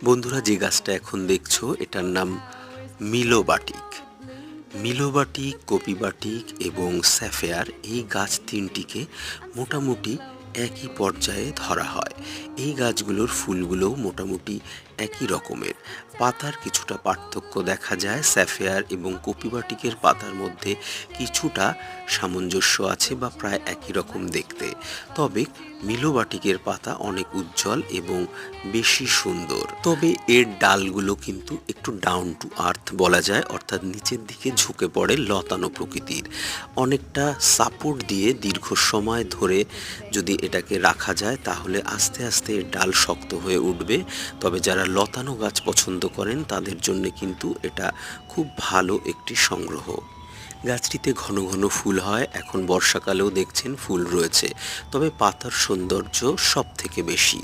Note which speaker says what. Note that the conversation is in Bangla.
Speaker 1: বন্ধুরা, যে গাছটা এখন দেখছো এটার নাম মিলোবাটিক। মিলোবাটিক, কপিবাটিক এবং স্যাফেয়ার, এই গাছ তিনটিকে মোটামুটি একই পর্যায়ে ধরা হয়। এই গাছগুলোর ফুলগুলোও মোটামুটি একই রকমের। পাতার কিছুটা পার্থক্য দেখা যায়। স্যাফেয়ার এবং কপিবাটিকের পাতার মধ্যে কিছুটা সামঞ্জস্য আছে বা প্রায় একই রকম দেখতে। তবে মিলোবাটিকের পাতা অনেক উজ্জ্বল এবং বেশি সুন্দর। তবে এর ডালগুলো কিন্তু একটু ডাউন টু আর্থ বলা যায়, অর্থাৎ নিচের দিকে ঝুঁকে পড়ে, লতানো প্রকৃতির। অনেকটা সাপোর্ট দিয়ে দীর্ঘ সময় ধরে যদি এটাকে রাখা যায় তাহলে আস্তে আস্তে এর ডাল শক্ত হয়ে উঠবে। তবে যারা লতানো গাছ পছন্দ করেন তাদের জন্য কিন্তু এটা খুব ভালো একটি সংগ্রহ। গাছটিতে ঘন ঘন ফুল হয়, এখন বর্ষাকালেও দেখছেন ফুল রয়েছে। তবে পাতার সৌন্দর্য সব থেকে বেশি।